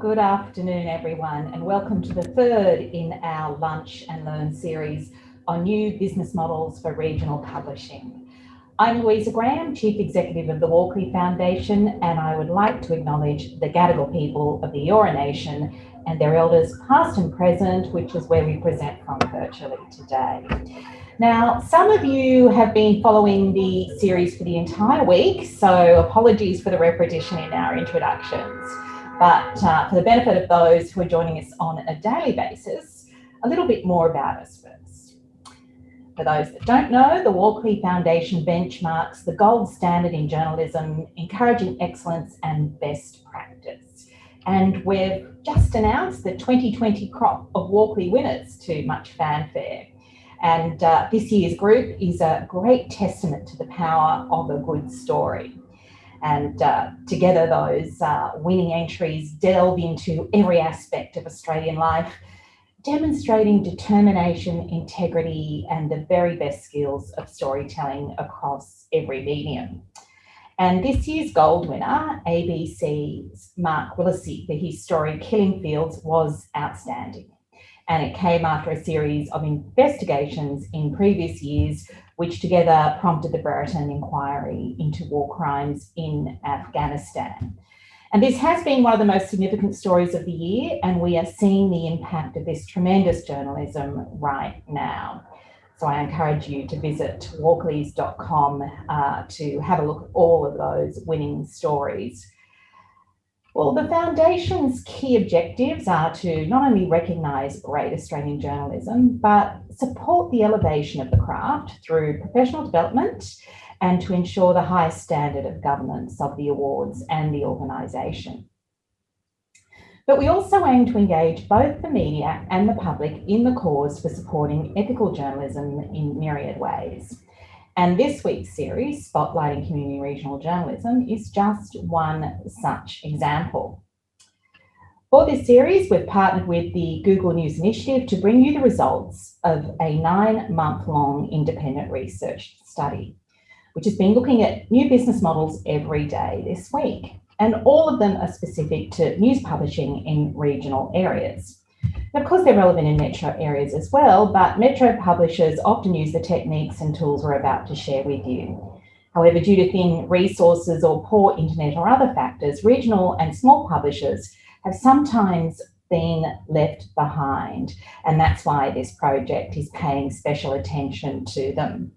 Good afternoon, everyone, and welcome to the third in our Lunch and Learn series on new business models for regional publishing. I'm Louisa Graham, Chief Executive of the Walkley Foundation, and I would like to acknowledge the Gadigal people of the Eora Nation and their elders past and present, which is where we present from virtually today. Now, some of you have been following the series for the entire week, so apologies for the repetition in our introductions. But for the benefit of those who are joining us on a daily basis, a little bit more about us first. For those that don't know, the Walkley Foundation benchmarks the gold standard in journalism, encouraging excellence and best practice. And we've just announced the 2020 crop of Walkley winners to much fanfare. And this year's group is a great testament to the power of a good story. And together those winning entries delve into every aspect of Australian life, demonstrating determination, integrity, and the very best skills of storytelling across every medium. And this year's gold winner, ABC's Mark Willesee, for his story Killing Fields, was outstanding. And it came after a series of investigations in previous years, which together prompted the Brereton inquiry into war crimes in Afghanistan. And this has been one of the most significant stories of the year, and we are seeing the impact of this tremendous journalism right now. So I encourage you to visit walkleys.com to have a look at all of those winning stories. Well, the Foundation's key objectives are to not only recognise great Australian journalism, but support the elevation of the craft through professional development and to ensure the highest standard of governance of the awards and the organisation. But we also aim to engage both the media and the public in the cause for supporting ethical journalism in myriad ways. And this week's series, Spotlighting Community and Regional Journalism, is just one such example. For this series, we've partnered with the Google News Initiative to bring you the results of a 9-month-long independent research study, which has been looking at new business models every day this week. And all of them are specific to news publishing in regional areas. And of course, they're relevant in metro areas as well, but metro publishers often use the techniques and tools we're about to share with you. However, due to thin resources or poor internet or other factors, regional and small publishers have sometimes been left behind, and that's why this project is paying special attention to them.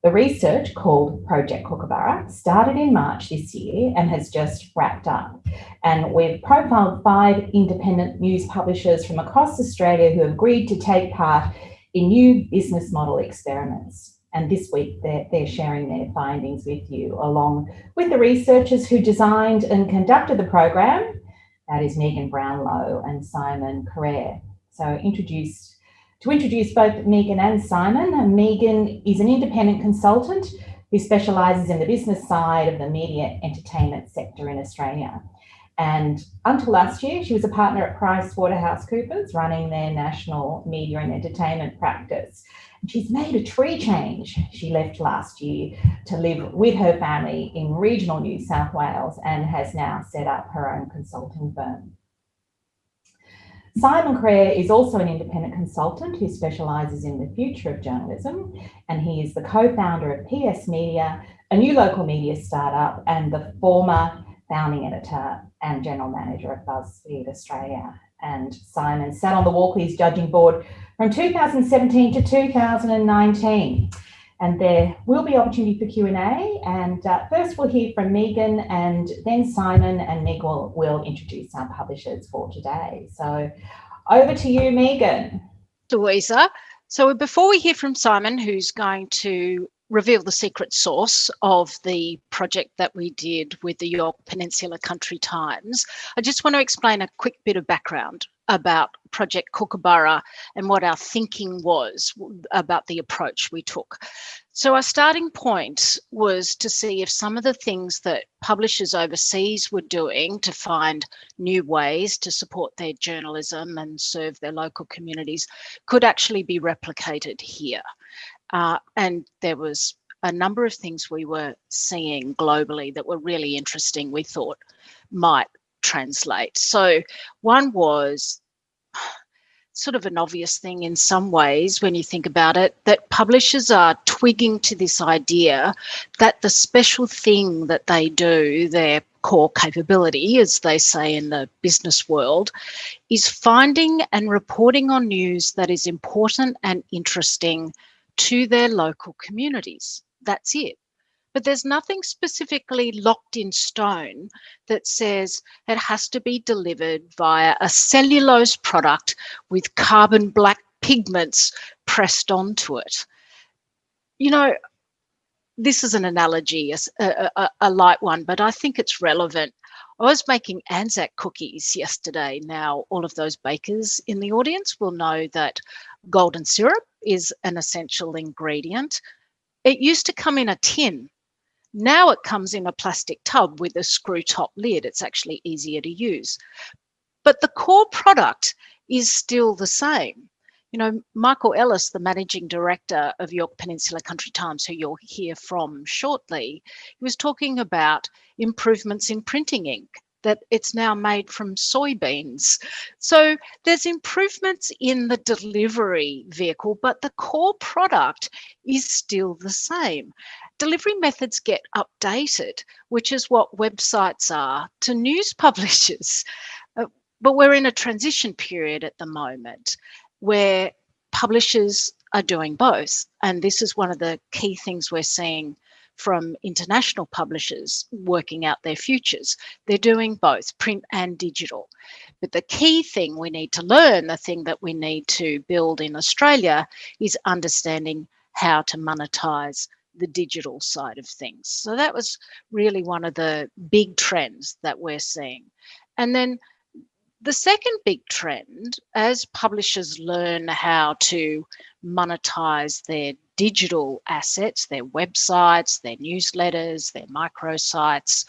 The research, called Project Kookaburra, started in March this year and has just wrapped up. And we've profiled 5 independent news publishers from across Australia who have agreed to take part in new business model experiments. And this week, they're sharing their findings with you, along with the researchers who designed and conducted the program. That is Megan Brownlow and Simon Crerar. So to introduce both Megan and Simon, Megan is an independent consultant who specialises in the business side of the media entertainment sector in Australia. And until last year, she was a partner at PricewaterhouseCoopers, running their national media and entertainment practice. And she's made a tree change. She left last year to live with her family in regional New South Wales and has now set up her own consulting firm. Simon Crerar is also an independent consultant who specialises in the future of journalism, and he is the co-founder of PS Media, a new local media startup, and the former founding editor and general manager of BuzzFeed Australia. And Simon sat on the Walkley's judging board from 2017 to 2019. And there will be opportunity for Q&A. And first we'll hear from Megan and then Simon, and Meg will introduce our publishers for today. So over to you, Megan. Louisa. So before we hear from Simon, who's going to reveal the secret source of the project that we did with the Yorke Peninsula Country Times, I just want to explain a quick bit of background about Project Kookaburra and what our thinking was about the approach we took. So our starting point was to see if some of the things that publishers overseas were doing to find new ways to support their journalism and serve their local communities could actually be replicated here. And there was a number of things we were seeing globally that were really interesting, we thought might translate. So one was sort of an obvious thing in some ways when you think about it, that publishers are twigging to this idea that the special thing that they do, their core capability, as they say in the business world, is finding and reporting on news that is important and interesting to their local communities. That's it. But there's nothing specifically locked in stone that says it has to be delivered via a cellulose product with carbon black pigments pressed onto it. You know, this is an analogy, a light one, but I think it's relevant. I was making Anzac cookies yesterday. Now, all of those bakers in the audience will know that golden syrup is an essential ingredient. It used to come in a tin. Now it comes in a plastic tub with a screw top lid. It's actually easier to use. But the core product is still the same. You know, Michael Ellis, the managing director of Yorke Peninsula Country Times, who you'll hear from shortly, he was talking about improvements in printing ink, that it's now made from soybeans. So there's improvements in the delivery vehicle, but the core product is still the same. Delivery methods get updated, which is what websites are to news publishers. But we're in a transition period at the moment where publishers are doing both. And this is one of the key things we're seeing from international publishers working out their futures. They're doing both print and digital. But the key thing we need to learn, the thing that we need to build in Australia, is understanding how to monetize the digital side of things. So that was really one of the big trends that we're seeing. And then the second big trend, as publishers learn how to monetize their digital assets, their websites, their newsletters, their microsites,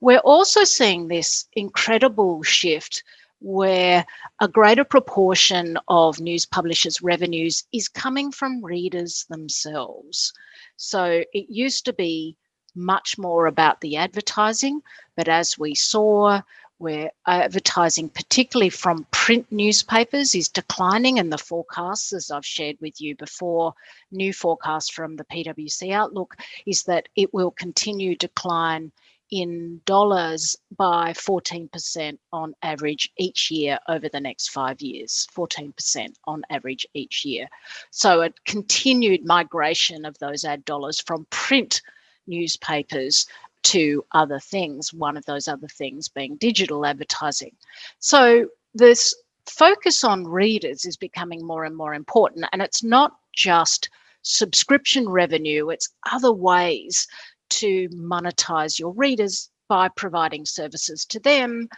we're also seeing this incredible shift where a greater proportion of news publishers' revenues is coming from readers themselves. So it used to be much more about the advertising, but as we saw, where advertising, particularly from print newspapers, is declining, and the forecasts, as I've shared with you before, new forecasts from the PwC Outlook, is that it will continue to decline in dollars by 14% on average each year over the next 5 years, 14% on average each year. So a continued migration of those ad dollars from print newspapers to other things, one of those other things being digital advertising. So this focus on readers is becoming more and more important, and it's not just subscription revenue, it's other ways to monetize your readers by providing services to them,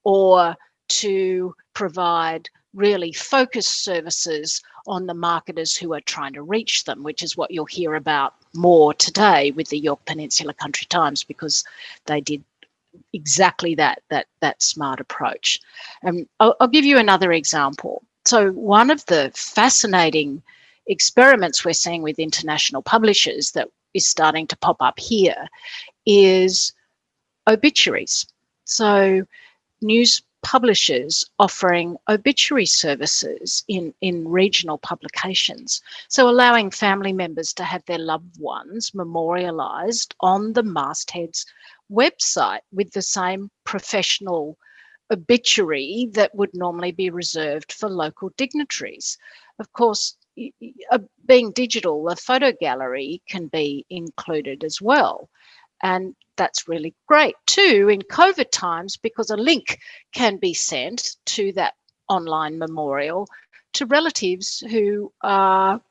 or to provide really focused services on the marketers who are trying to reach them, which is what you'll hear about more today with the Yorke Peninsula Country Times, because they did exactly that smart approach. I'll give you another example. So one of the fascinating experiments we're seeing with international publishers that is starting to pop up here is obituaries. So news publishers offering obituary services in regional publications. So allowing family members to have their loved ones memorialised on the masthead's website with the same professional obituary that would normally be reserved for local dignitaries. Of course, being digital, a photo gallery can be included as well. And that's really great too in COVID times, because a link can be sent to that online memorial to relatives who are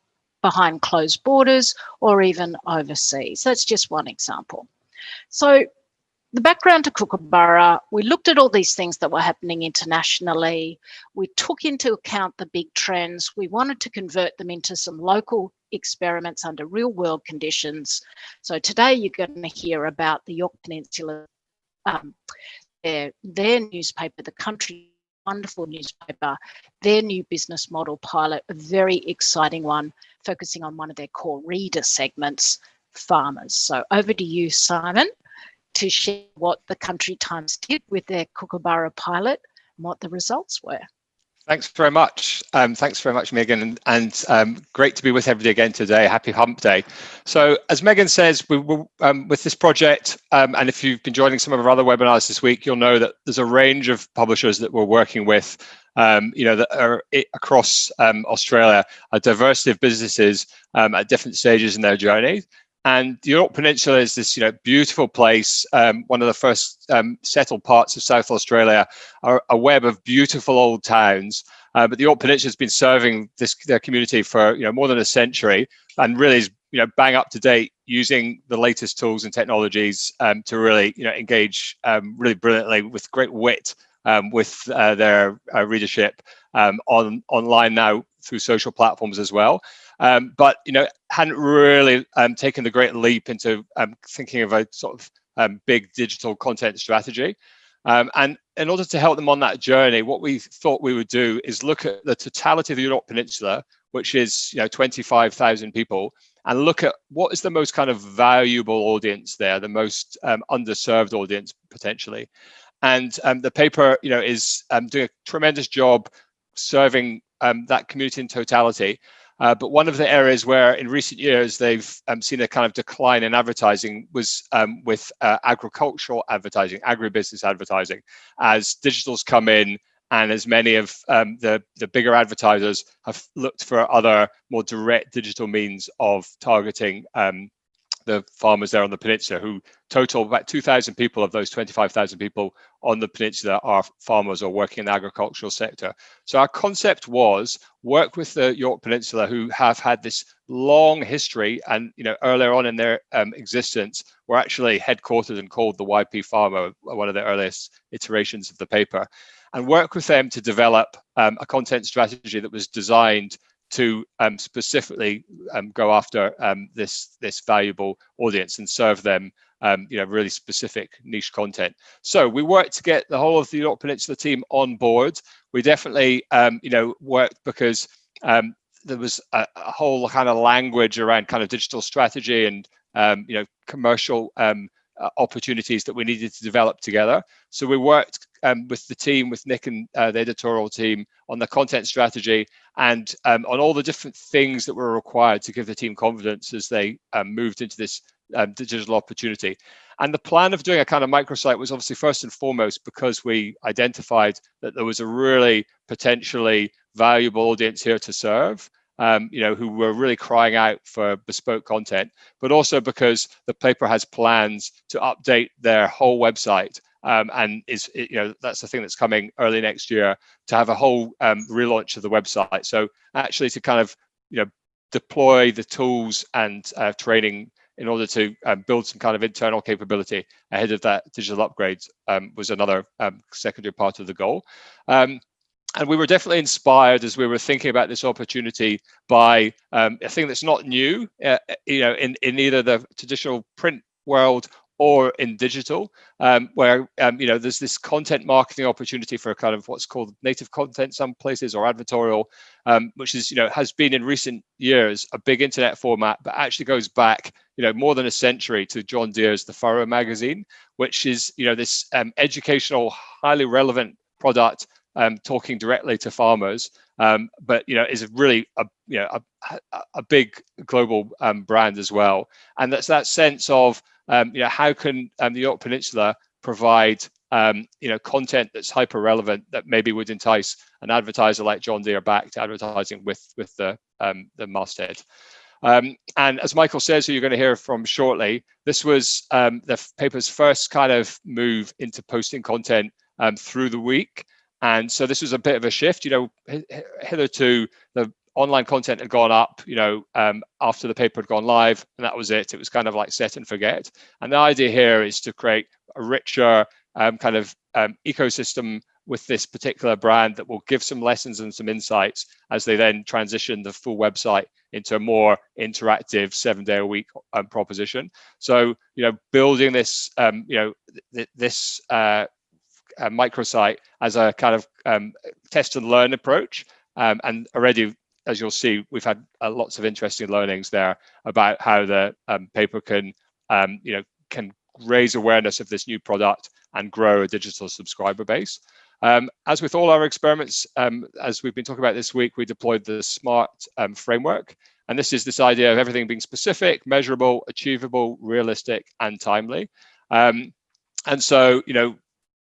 behind closed borders or even overseas. That's just one example. So the background to Kookaburra, we looked at all these things that were happening internationally. We took into account the big trends. We wanted to convert them into some local experiments under real world conditions. So today you're going to hear about the Yorke Peninsula, their newspaper, The Country, wonderful newspaper, their new business model pilot, a very exciting one, focusing on one of their core reader segments, farmers. So over to you, Simon. to share what the Country Times did with their Kookaburra pilot and what the results were. Thanks very much. Thanks very much, Megan, and great to be with everybody again today. Happy Hump Day. So, as Megan says, we were with this project, and if you've been joining some of our other webinars this week, you'll know that there's a range of publishers that we're working with, that are across Australia, a diversity of businesses at different stages in their journey. And the Yorke Peninsula is this, beautiful place, one of the first settled parts of South Australia, a web of beautiful old towns. But the Yorke Peninsula has been serving their community for more than a century, and really is bang up to date, using the latest tools and technologies to really engage really brilliantly with great wit with their readership online now through social platforms as well. But hadn't really taken the great leap into thinking of a sort of big digital content strategy. And in order to help them on that journey, what we thought we would do is look at the totality of the Yorke Peninsula, which is 25,000 people, and look at what is the most kind of valuable audience there, the most underserved audience potentially. And the paper is doing a tremendous job serving that community in totality. But one of the areas where in recent years they've seen a kind of decline in advertising was with agricultural advertising, agribusiness advertising, as digital's come in and as many of the bigger advertisers have looked for other more direct digital means of targeting the farmers there on the peninsula, who total about 2,000 people of those 25,000 people on the peninsula are farmers or working in the agricultural sector. So our concept was work with the Yorke Peninsula, who have had this long history, and earlier on in their existence were actually headquartered and called the YP Farmer, one of the earliest iterations of the paper, and work with them to develop a content strategy that was designed to specifically go after this valuable audience and serve them really specific niche content. So we worked to get the whole of the Yorke Peninsula team on board. We definitely worked because there was a whole kind of language around kind of digital strategy and commercial opportunities that we needed to develop together. So we worked with the team, with Nick and the editorial team, on the content strategy and on all the different things that were required to give the team confidence as they moved into this digital opportunity. And the plan of doing a kind of microsite was obviously first and foremost because we identified that there was a really potentially valuable audience here to serve, who were really crying out for bespoke content, but also because the paper has plans to update their whole website. And that's the thing that's coming early next year, to have a whole relaunch of the website. So actually to kind of deploy the tools and training in order to build some kind of internal capability ahead of that digital upgrade was another secondary part of the goal. And we were definitely inspired as we were thinking about this opportunity by a thing that's not new, in either the traditional print world or in digital, where there's this content marketing opportunity for kind of what's called native content some places, or advertorial, which is has been in recent years a big internet format, but actually goes back more than a century to John Deere's The Furrow magazine, which is this educational, highly relevant product, talking directly to farmers, but is really a big global brand as well. And that's that sense of how can the Yorke Peninsula provide content that's hyper relevant that maybe would entice an advertiser like John Deere back to advertising with the masthead. And as Michael says, who you're going to hear from shortly, this was the paper's first kind of move into posting content through the week. And so this was a bit of a shift. Hitherto the online content had gone up, after the paper had gone live, and that was it. It was kind of like set and forget. And the idea here is to create a richer kind of ecosystem with this particular brand that will give some lessons and some insights as they then transition the full website into a more interactive 7-day-a-week proposition. So, building this, this microsite as a kind of test and learn approach, and already, as you'll see, we've had lots of interesting learnings there about how the paper can raise awareness of this new product and grow a digital subscriber base. As with all our experiments, as we've been talking about this week, we deployed the SMART framework. And this is this idea of everything being specific, measurable, achievable, realistic, and timely. And so,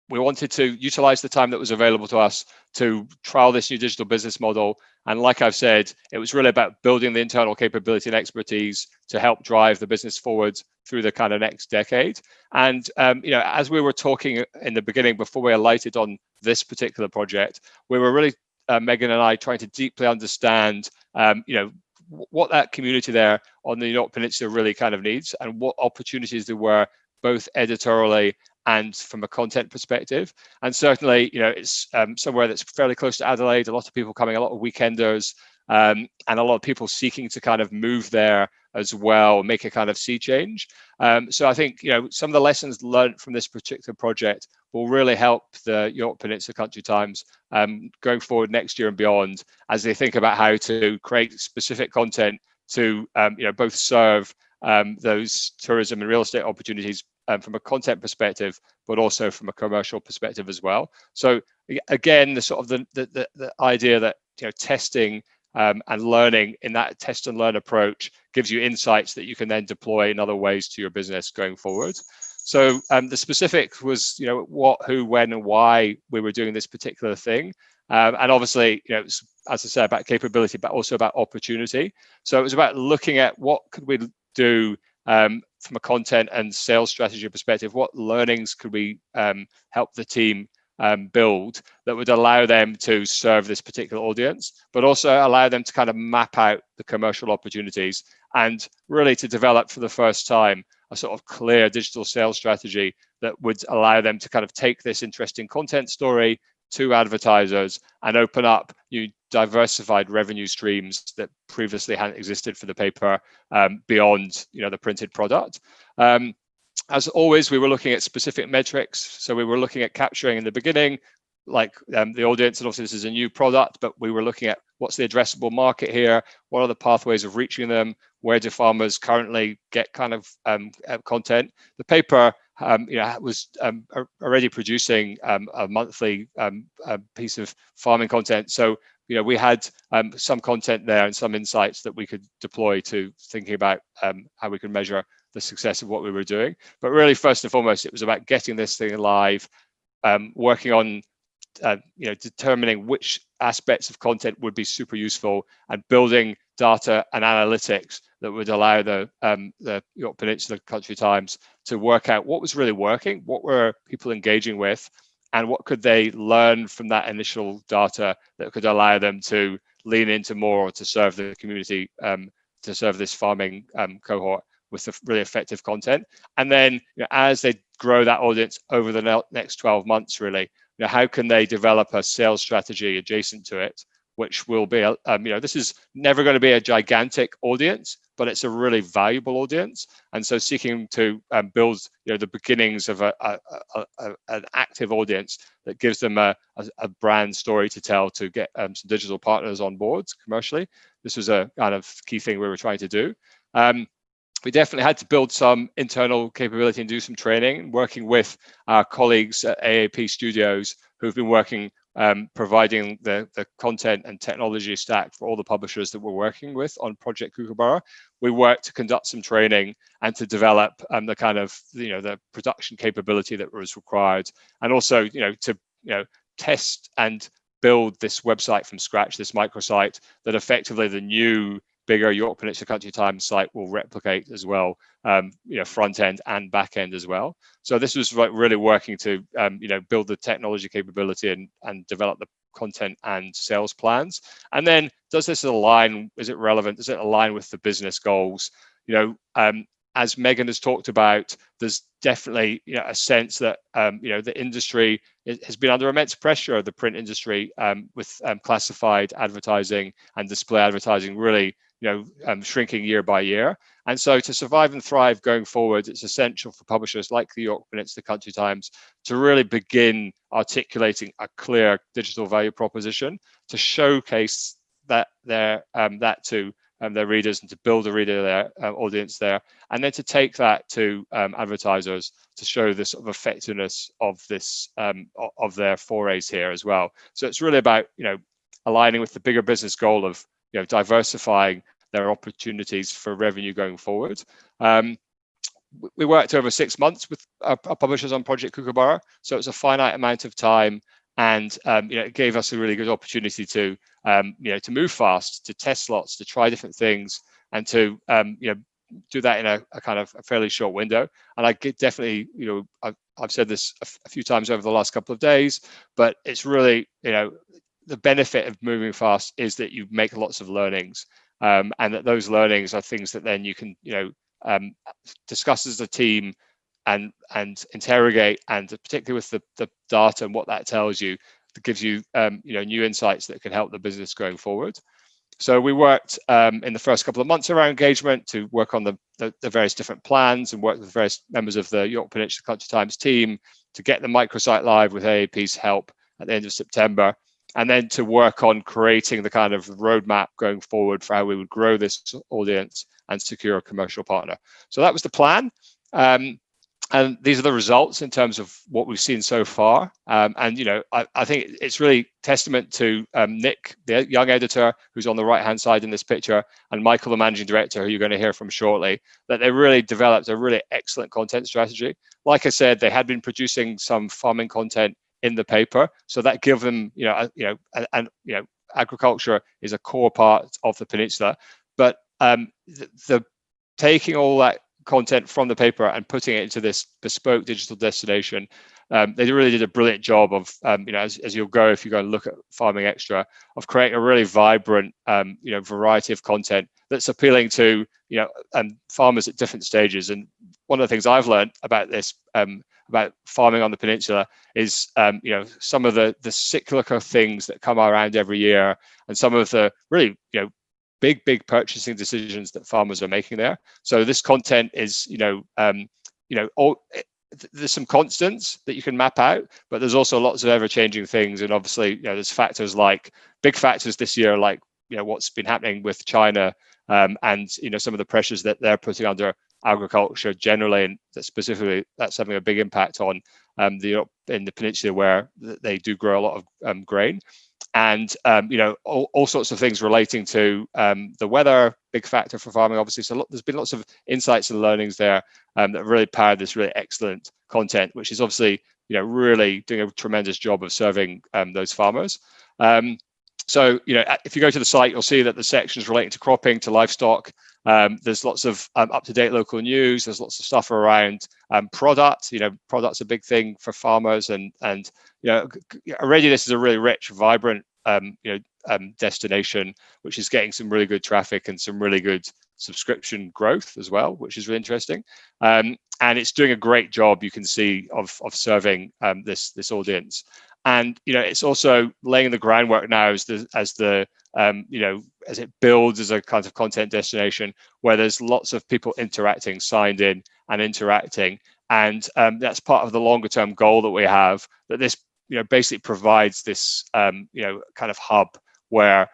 we wanted to utilize the time that was available to us to trial this new digital business model. And like I've said, it was really about building the internal capability and expertise to help drive the business forward through the kind of next decade. And, as we were talking in the beginning, before we alighted on this particular project, we were really, Megan and I, trying to deeply understand, what that community there on the Yorke Peninsula really kind of needs and what opportunities there were, both editorially and from a content perspective. And certainly, it's somewhere that's fairly close to Adelaide, a lot of people coming, a lot of weekenders, and a lot of people seeking to kind of move there as well, make a kind of sea change. So I think, some of the lessons learned from this particular project will really help the Yorke Peninsula Country Times going forward next year and beyond, as they think about how to create specific content to, both serve those tourism and real estate opportunities from a content perspective, but also from a commercial perspective as well. So again, the sort of the idea that testing and learning in that test and learn approach gives you insights that you can then deploy in other ways to your business going forward. So the specific was, what, who, when, and why we were doing this particular thing. And obviously, it's, as I said, about capability, but also about opportunity. So it was about looking at what could we do from a content and sales strategy perspective, what learnings could we help the team build that would allow them to serve this particular audience, but also allow them to kind of map out the commercial opportunities and really to develop for the first time a sort of clear digital sales strategy that would allow them to kind of take this interesting content story to advertisers and open up new diversified revenue streams that previously hadn't existed for the paper beyond the printed product. As always, we were looking at specific metrics. So we were looking at capturing in the beginning, like the audience, and obviously this is a new product, but we were looking at what's the addressable market here, what are the pathways of reaching them, where do farmers currently get kind of content. The paper was already producing a monthly piece of farming content. So we had some content there and some insights that we could deploy to thinking about how we could measure the success of what we were doing. But really, first and foremost, it was about getting this thing live, working on determining which aspects of content would be super useful, and building data and analytics that would allow the Yorke Peninsula Country Times to work out what was really working, what were people engaging with, and what could they learn from that initial data that could allow them to lean into more to serve the community, to serve this farming cohort with the really effective content. And then as they grow that audience over the next 12 months, really, how can they develop a sales strategy adjacent to it, which will be, this is never going to be a gigantic audience, but it's a really valuable audience. And so seeking to build, the beginnings of an active audience that gives them a brand story to tell, to get some digital partners on board commercially. This was a kind of key thing we were trying to do. We definitely had to build some internal capability and do some training, working with our colleagues at AAP Studios, who've been working, providing the content and technology stack for all the publishers that we're working with on Project Kookaburra. We worked to conduct some training and to develop the kind of, the production capability that was required, and also, to test and build this website from scratch, this microsite that effectively the new bigger Yorke Peninsula Country Times site will replicate as well, front end and back end as well. So this was like really working to, build the technology capability and develop the content and sales plans. And then, does this align? Is it relevant? Does it align with the business goals? As Megan has talked about, there's definitely a sense that the industry has been under immense pressure, the print industry, with classified advertising and display advertising really shrinking year by year. And so to survive and thrive going forward, it's essential for publishers like the Yorke Peninsula Country Times to really begin articulating a clear digital value proposition to showcase that to their readers and to build a reader there, audience there, and then to take that to advertisers to show the sort of effectiveness of this of their forays here as well. So it's really about aligning with the bigger business goal of diversifying their opportunities for revenue going forward. We worked over 6 months with our publishers on Project Kookaburra, so it's a finite amount of time, and it gave us a really good opportunity to to move fast, to test lots, to try different things, and to do that in a kind of a fairly short window. And I get definitely, I've said this a few times over the last couple of days, but it's really, the benefit of moving fast is that you make lots of learnings, and that those learnings are things that then you can, discuss as a team and interrogate, and particularly with the data and what that tells you, that gives you, new insights that can help the business going forward. So we worked in the first couple of months of our engagement to work on the various different plans and work with various members of the Yorke Peninsula Country Times team to get the microsite live with AAP's help at the end of September, and then to work on creating the kind of roadmap going forward for how we would grow this audience and secure a commercial partner. So that was the plan. And these are the results in terms of what we've seen so far. I think it's really testament to Nick, the young editor, who's on the right-hand side in this picture, and Michael, the managing director, who you're going to hear from shortly, that they really developed a really excellent content strategy. Like I said, they had been producing some farming content in the paper, so that gave them, agriculture is a core part of the peninsula. But the taking all that content from the paper and putting it into this bespoke digital destination, they really did a brilliant job of, as you'll go, if you go and look at Farming Extra, of creating a really vibrant, variety of content that's appealing to, farmers at different stages. And one of the things I've learned about this, about farming on the peninsula, is, some of the cyclical things that come around every year, and some of the really, big purchasing decisions that farmers are making there. So this content is, there's some constants that you can map out, but there's also lots of ever-changing things. And obviously, there's factors like big factors this year, like what's been happening with China, and some of the pressures that they're putting under agriculture generally, and that specifically that's having a big impact on in the peninsula, where they do grow a lot of grain. And all sorts of things relating to the weather, big factor for farming, obviously. So there's been lots of insights and learnings there that really powered this really excellent content, which is obviously really doing a tremendous job of serving those farmers. So if you go to the site, you'll see that the sections relating to cropping, to livestock, there's lots of up-to-date local news. There's lots of stuff around product. Product's a big thing for farmers, and already this is a really rich, vibrant destination, which is getting some really good traffic and some really good subscription growth as well, which is really interesting. And it's doing a great job, you can see, of serving this audience. And it's also laying the groundwork now as it builds as a kind of content destination where there's lots of people interacting, signed in and interacting. And that's part of the longer term goal that we have, that this basically provides this kind of hub where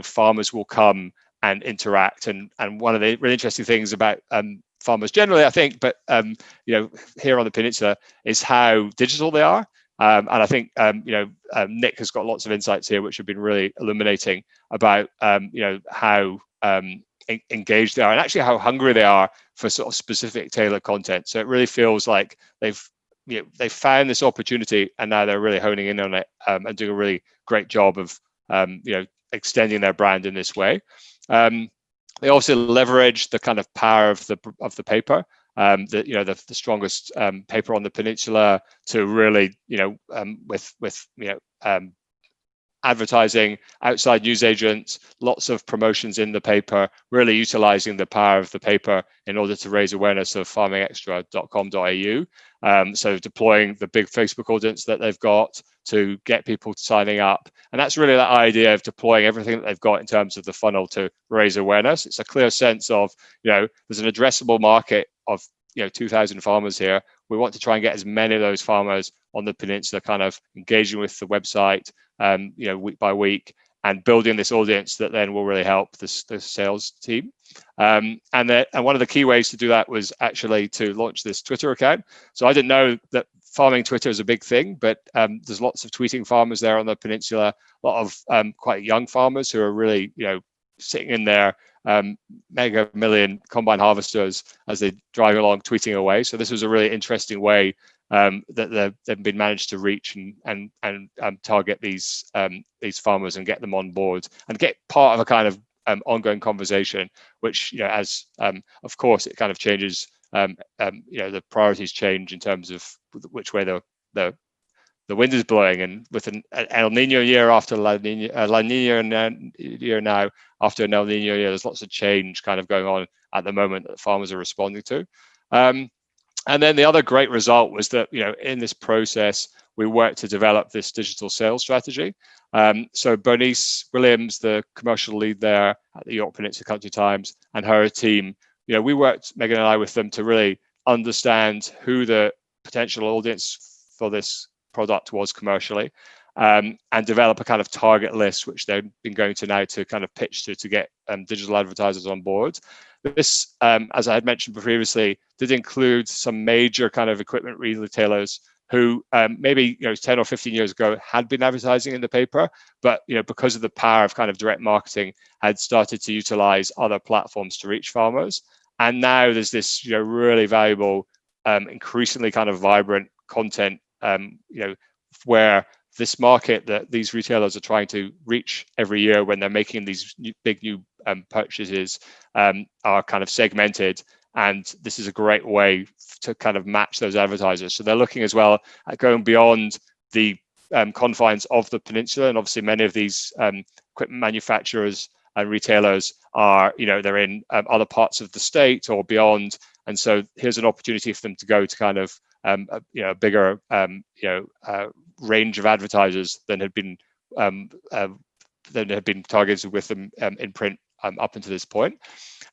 farmers will come and interact. And one of the really interesting things about farmers generally, I think, but here on the peninsula, is how digital they are. And I think Nick has got lots of insights here, which have been really illuminating about how engaged they are, and actually how hungry they are for sort of specific tailored content. So it really feels like they've found this opportunity, and now they're really honing in on it and doing a really great job of extending their brand in this way. They also leverage the kind of power of the paper. The strongest paper on the peninsula, to really with advertising, outside newsagents, lots of promotions in the paper, really utilizing the power of the paper in order to raise awareness of farmingextra.com.au. So deploying the big Facebook audience that they've got to get people signing up. And that's really that idea of deploying everything that they've got in terms of the funnel to raise awareness. It's a clear sense of, there's an addressable market of 2,000 farmers here. We want to try and get as many of those farmers on the peninsula kind of engaging with the website, week by week, and building this audience that then will really help the sales team. And one of the key ways to do that was actually to launch this Twitter account. So I didn't know that farming Twitter is a big thing, but there's lots of tweeting farmers there on the peninsula, a lot of quite young farmers who are really, sitting in their mega million combine harvesters as they drive along, tweeting away. So this was a really interesting way that they've been managed to reach and target these farmers and get them on board and get part of a kind of ongoing conversation, which as of course it kind of changes. The priorities change in terms of which way the wind is blowing, and with an El Nino year after La Nina year now after an El Nino year, there's lots of change kind of going on at the moment that farmers are responding to. And then the other great result was that, in this process, we worked to develop this digital sales strategy. So Bernice Williams, the commercial lead there at the Yorke Peninsula Country Times, and her team, we worked, Megan and I, with them to really understand who the potential audience for this product was commercially, and develop a kind of target list, which they've been going to now to kind of pitch to get digital advertisers on board. This, as I had mentioned previously, did include some major kind of equipment retailers who maybe 10 or 15 years ago had been advertising in the paper, but because of the power of kind of direct marketing, had started to utilize other platforms to reach farmers. And now there's this really valuable, increasingly kind of vibrant content, where this market that these retailers are trying to reach every year when they're making these big new purchases are kind of segmented. And this is a great way to kind of match those advertisers. So they're looking as well at going beyond the confines of the peninsula. And obviously many of these equipment manufacturers and retailers are, they're in other parts of the state or beyond. And so here's an opportunity for them to go to kind of a bigger range of advertisers than had been targeted with them in print up until this point.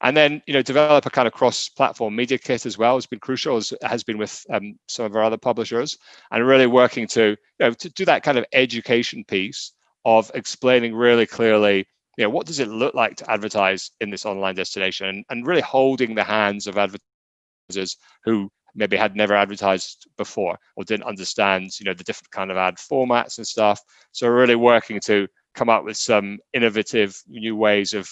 And then develop a kind of cross-platform media kit as well has been crucial, as it has been with some of our other publishers, and really working to do that kind of education piece of explaining really clearly what does it look like to advertise in this online destination, and really holding the hands of advertisers who maybe had never advertised before or didn't understand the different kind of ad formats and stuff. So really working to come up with some innovative new ways of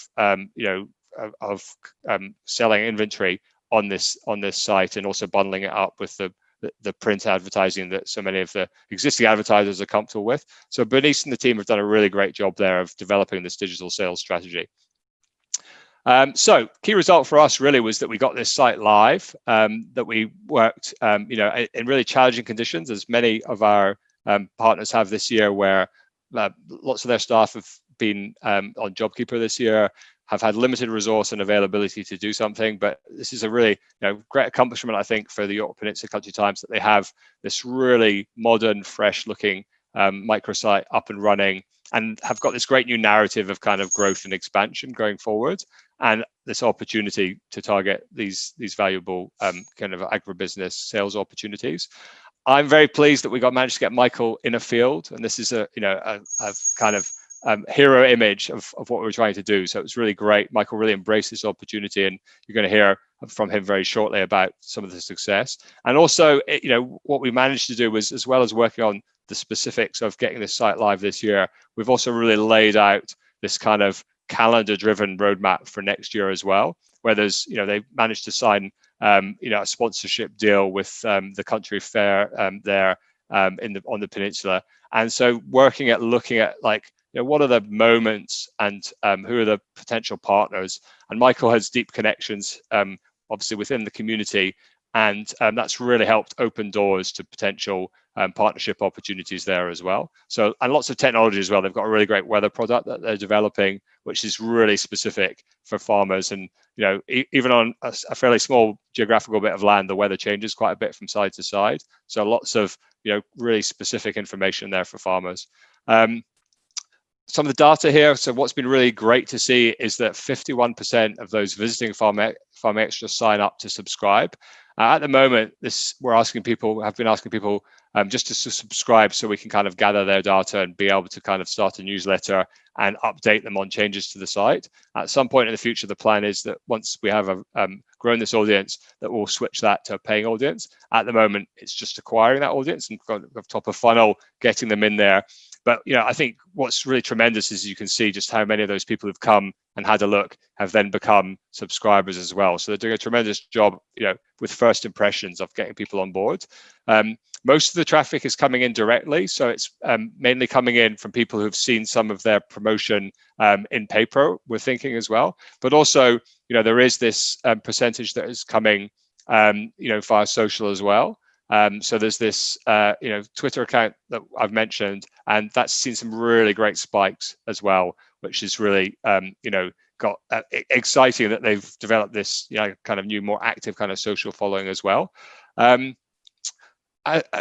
selling inventory on this site, and also bundling it up with the print advertising that so many of the existing advertisers are comfortable with. So Bernice and the team have done a really great job there of developing this digital sales strategy. So key result for us really was that we got this site live, that we worked in really challenging conditions, as many of our partners have this year, where lots of their staff have been on JobKeeper this year, have had limited resource and availability to do something. But this is a really great accomplishment, I think, for the Yorke Peninsula Country Times, that they have this really modern, fresh looking microsite up and running, and have got this great new narrative of kind of growth and expansion going forward, and this opportunity to target these valuable kind of agribusiness sales opportunities. I'm very pleased that we managed to get Michael in a field, and this is a kind of hero image of what we were trying to do. So it was really great. Michael really embraced this opportunity, and you're going to hear from him very shortly about some of the success. And also, what we managed to do was, as well as working on the specifics of getting this site live this year, we've also really laid out this kind of calendar-driven roadmap for next year as well, where there's, they managed to sign, a sponsorship deal with the country fair there on the peninsula. And so looking at what are the moments and who are the potential partners. And Michael has deep connections, obviously, within the community, and that's really helped open doors to potential partnership opportunities there as well. So, and lots of technology as well. They've got a really great weather product that they're developing, which is really specific for farmers. And even on a fairly small geographical bit of land, the weather changes quite a bit from side to side. So lots of really specific information there for farmers. Some of the data here. So what's been really great to see is that 51% of those visiting Farm Extra sign up to subscribe. At the moment, we're asking people, have been asking people just to subscribe so we can kind of gather their data and be able to kind of start a newsletter and update them on changes to the site. At some point in the future, the plan is that once we have grown this audience, that we'll switch that to a paying audience. At the moment, it's just acquiring that audience and top of funnel, getting them in there. But I think what's really tremendous is you can see just how many of those people who've come and had a look have then become subscribers as well. So they're doing a tremendous job, with first impressions of getting people on board. Most of the traffic is coming in directly, so it's mainly coming in from people who've seen some of their promotion in paper, we're thinking as well. But also, there is this percentage that is coming, via social as well. So there's this, Twitter account that I've mentioned, and that's seen some really great spikes as well, which is really, got exciting that they've developed this, kind of new, more active kind of social following as well.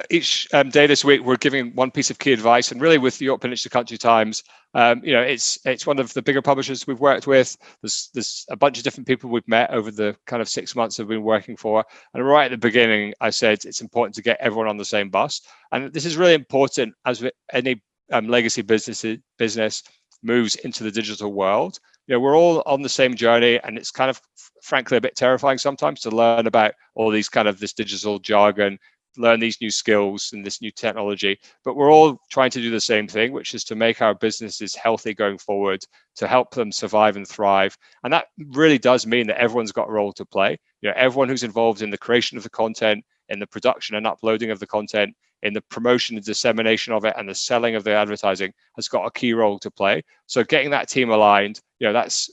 Each day this week, we're giving one piece of key advice, and really with the Yorke Peninsula Country Times, it's one of the bigger publishers we've worked with. There's a bunch of different people we've met over the kind of 6 months we've been working for. And right at the beginning, I said it's important to get everyone on the same bus. And this is really important as with any legacy business moves into the digital world. We're all on the same journey, and it's kind of, frankly, a bit terrifying sometimes to learn about all these kind of this digital jargon, learn these new skills and this new technology, but we're all trying to do the same thing, which is to make our businesses healthy going forward, to help them survive and thrive. And that really does mean that everyone's got a role to play. Everyone who's involved in the creation of the content, in the production and uploading of the content, in the promotion and dissemination of it, and the selling of the advertising has got a key role to play. So getting that team aligned, that's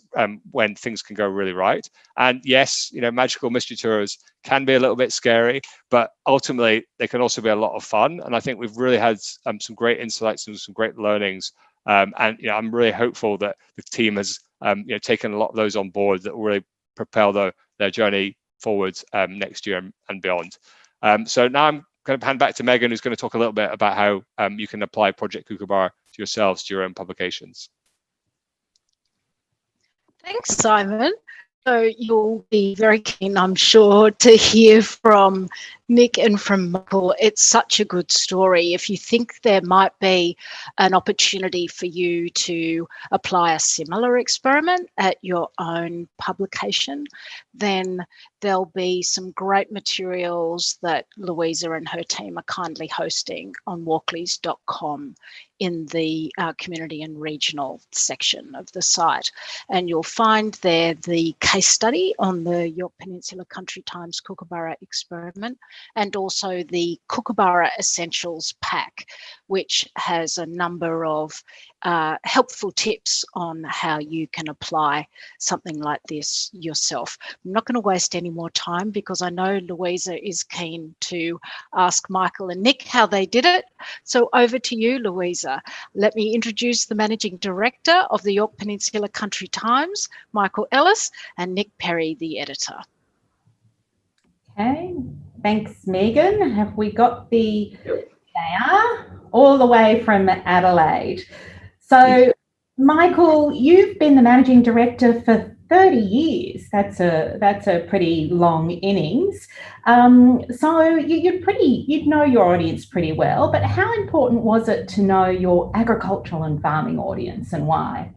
when things can go really right. And yes, magical mystery tours can be a little bit scary, but ultimately they can also be a lot of fun. And I think we've really had some great insights and some great learnings. And I'm really hopeful that the team has taken a lot of those on board that will really propel their journey forward next year and beyond. So now I'm going to hand back to Megan, who's going to talk a little bit about how you can apply Project Kookaburra to yourselves, to your own publications. Thanks, Simon. So you'll be very keen, I'm sure, to hear from Nick and from Michael. It's such a good story. If you think there might be an opportunity for you to apply a similar experiment at your own publication, then there'll be some great materials that Louisa and her team are kindly hosting on walkleys.com in the community and regional section of the site. And you'll find there the case study on the Yorke Peninsula Country Times Kookaburra experiment, and also the Kookaburra Essentials Pack, which has a number of helpful tips on how you can apply something like this yourself. I'm not going to waste any more time because I know Louisa is keen to ask Michael and Nick how they did it. So over to you, Louisa. Let me introduce the Managing Director of the Yorke Peninsula Country Times, Michael Ellis, and Nick Perry, the editor. Okay, thanks, Megan. Have we got they are all the way from Adelaide. So, Michael, you've been the Managing Director for 30 years. That's a pretty long innings. So you'd know your audience pretty well, but how important was it to know your agricultural and farming audience, and why?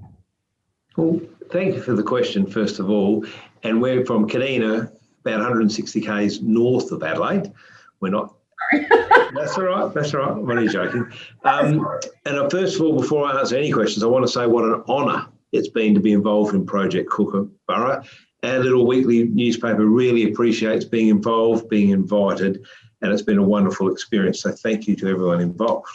Well, thank you for the question, first of all. And we're from Kadina, about 160 k's north of Adelaide. We're not. That's all right. I'm only joking. And first of all, before I answer any questions, I want to say what an honour it's been to be involved in Project Kookaburra. Our little weekly newspaper really appreciates being involved, being invited, and it's been a wonderful experience. So thank you to everyone involved.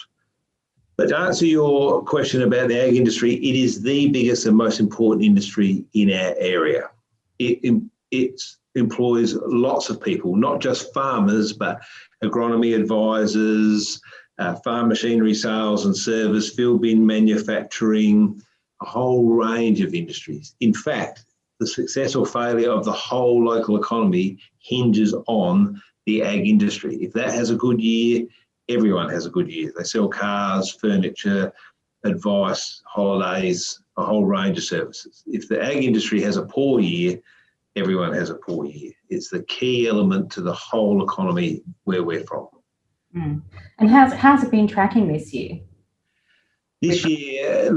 But to answer your question about the ag industry, it is the biggest and most important industry in our area. It employs lots of people, not just farmers, but agronomy advisors, farm machinery sales and service, field bin manufacturing, a whole range of industries. In fact, the success or failure of the whole local economy hinges on the ag industry. If that has a good year, everyone has a good year. They sell cars, furniture, advice, holidays, a whole range of services. If the ag industry has a poor year, everyone has a poor year. It's the key element to the whole economy where we're from. Mm. And how's it been tracking this year? This year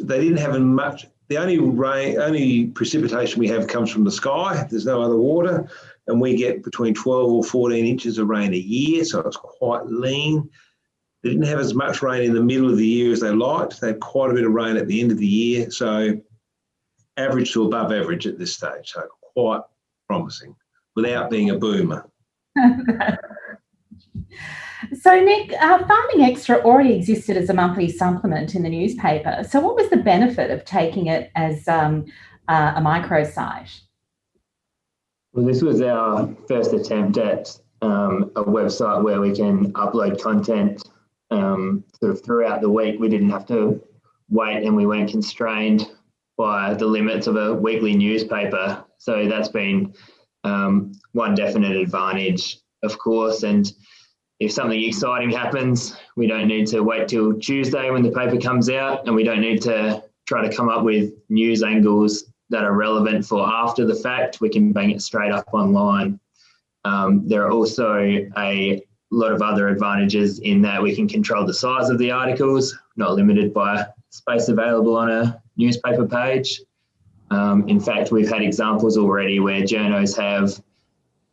they didn't have much. The only precipitation we have comes from the sky. There's no other water, and we get between 12 or 14 inches of rain a year, so it's quite lean. They didn't have as much rain in the middle of the year as they liked. They had quite a bit of rain at the end of the year, so average to above average at this stage, so quite promising without being a boomer. So, Nick, Farming Extra already existed as a monthly supplement in the newspaper. So what was the benefit of taking it as a microsite? Well, this was our first attempt at a website where we can upload content sort of throughout the week. We didn't have to wait, and we weren't constrained by the limits of a weekly newspaper. So that's been one definite advantage, of course. And if something exciting happens, we don't need to wait till Tuesday when the paper comes out, and we don't need to try to come up with news angles that are relevant for after the fact. We can bang it straight up online. There are also a lot of other advantages in that we can control the size of the articles, not limited by space available on a newspaper page. In fact, we've had examples already where journos have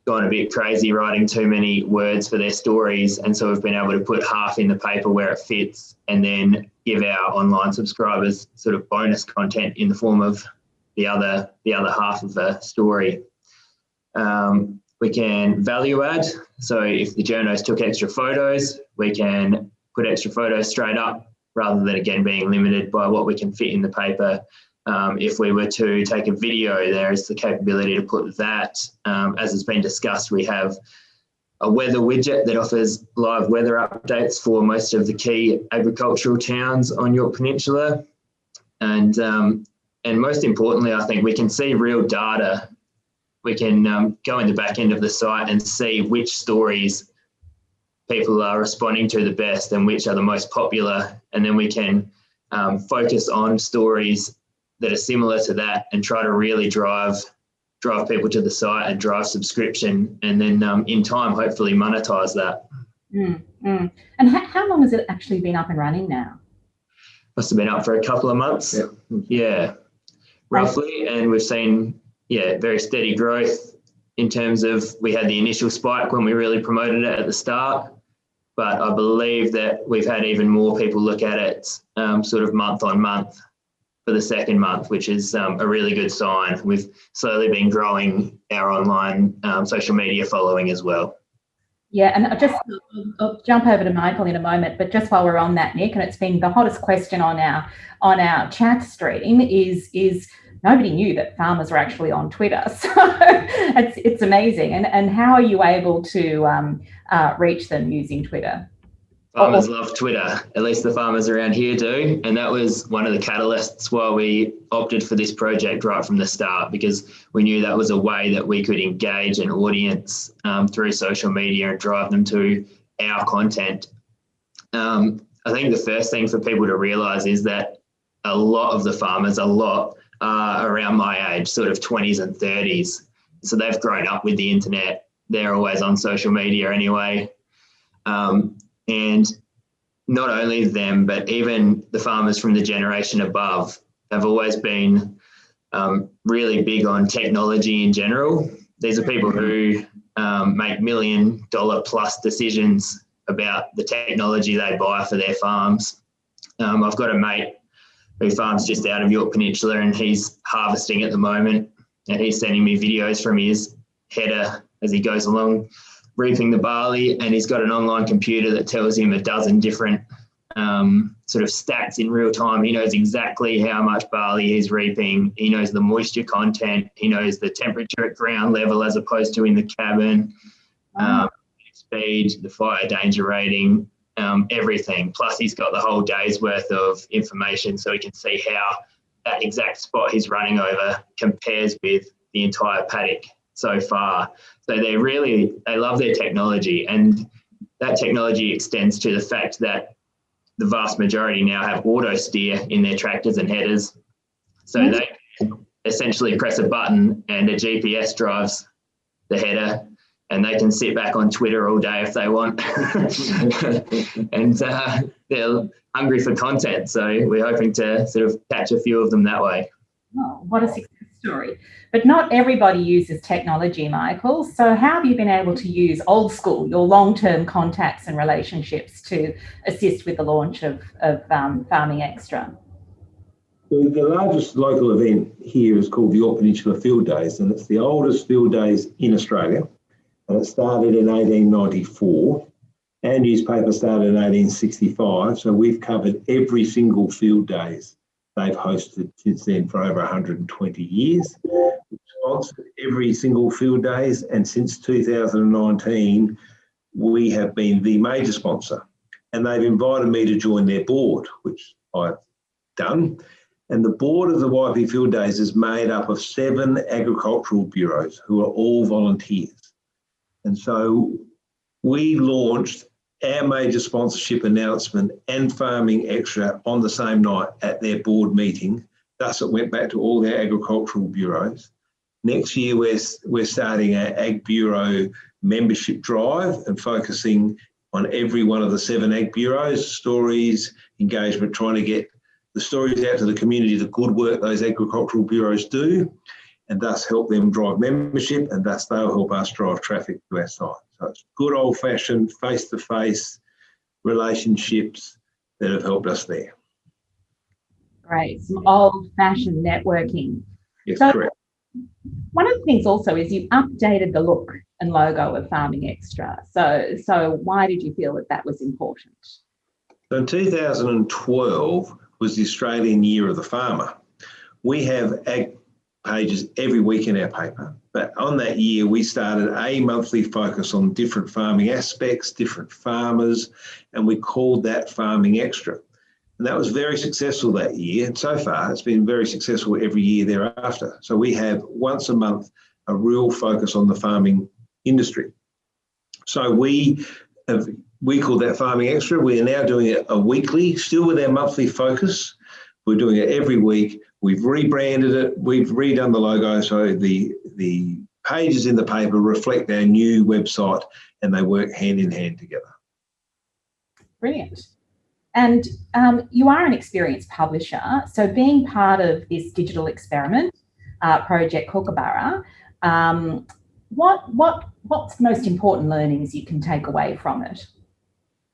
gone a bit crazy writing too many words for their stories, and so we've been able to put half in the paper where it fits, and then give our online subscribers sort of bonus content in the form of the other half of the story. We can value add, so if the journos took extra photos, we can put extra photos straight up rather than again being limited by what we can fit in the paper. If we were to take a video, there is the capability to put that. As has been discussed, we have a weather widget that offers live weather updates for most of the key agricultural towns on Yorke Peninsula. And most importantly, I think we can see real data. We can go in the back end of the site and see which stories people are responding to the best and which are the most popular. And then we can focus on stories that are similar to that and try to really drive people to the site and drive subscription, and then in time, hopefully monetize that. And how long has it actually been up and running now? Must have been up for a couple of months. Yeah, roughly. And we've seen, very steady growth in terms of, we had the initial spike when we really promoted it at the start, but I believe that we've had even more people look at it sort of month on month for the second month, which is a really good sign. We've slowly been growing our online social media following as well. Yeah, and I'll jump over to Michael in a moment, but just while we're on that, Nick, and it's been the hottest question on our chat stream is nobody knew that farmers were actually on Twitter. So it's amazing. And how are you able to reach them using Twitter? Farmers love Twitter, at least the farmers around here do. And that was one of the catalysts why we opted for this project right from the start, because we knew that was a way that we could engage an audience through social media and drive them to our content. I think the first thing for people to realise is that a lot of the farmers, are around my age, sort of 20s and 30s. So they've grown up with the internet. They're always on social media anyway. And not only them, but even the farmers from the generation above have always been really big on technology in general. These are people who make $1 million plus decisions about the technology they buy for their farms. I've got a mate who farms just out of Yorke Peninsula, and he's harvesting at the moment, and he's sending me videos from his header as he goes along reaping the barley, and he's got an online computer that tells him a dozen different sort of stats in real time. He knows exactly how much barley he's reaping. He knows the moisture content. He knows the temperature at ground level as opposed to in the cabin, speed, the fire danger rating, everything. Plus he's got the whole day's worth of information, so he can see how that exact spot he's running over compares with the entire paddock so far. So they love their technology, and that technology extends to the fact that the vast majority now have auto steer in their tractors and headers. So they essentially press a button and a GPS drives the header, and they can sit back on Twitter all day if they want. And they're hungry for content. So we're hoping to sort of catch a few of them that way. Oh, what a success story. But not everybody uses technology, Michael. So how have you been able to use old school, your long-term contacts and relationships to assist with the launch of Farming Extra? The largest local event here is called the Yorke Peninsula Field Days, and it's the oldest field days in Australia. And it started in 1894. Our newspaper started in 1865, so we've covered every single field days they've hosted since then for over 120 years. We've sponsored every single field days, and since 2019, we have been the major sponsor. And they've invited me to join their board, which I've done. And the board of the YP Field Days is made up of 7 agricultural bureaus who are all volunteers. And so we launched our major sponsorship announcement and Farming Extra on the same night at their board meeting. Thus, it went back to all their agricultural bureaus. Next year, we're starting our Ag Bureau membership drive and focusing on every one of the 7 Ag Bureaus, stories, engagement, trying to get the stories out to the community, the good work those agricultural bureaus do, and thus help them drive membership, and thus they'll help us drive traffic to our site. So it's good old-fashioned face-to-face relationships that have helped us there. Great, some old-fashioned networking. Yes, So, correct. one of the things also is you updated the look and logo of Farming Extra. So why did you feel that that was important? So in 2012 was the Australian Year of the Farmer. We have ag pages every week in our paper, but on that year we started a monthly focus on different farming aspects, different farmers, and we called that Farming Extra. And that was very successful that year, and so far it's been very successful every year thereafter. So we have once a month a real focus on the farming industry. So we call that Farming Extra. We are now doing it a weekly, still with our monthly focus. We're doing it every week. We've rebranded it. We've redone the logo so the pages in the paper reflect our new website, and they work hand in hand together. Brilliant. And you are an experienced publisher. So being part of this digital experiment, Project Kookaburra, what's the most important learnings you can take away from it?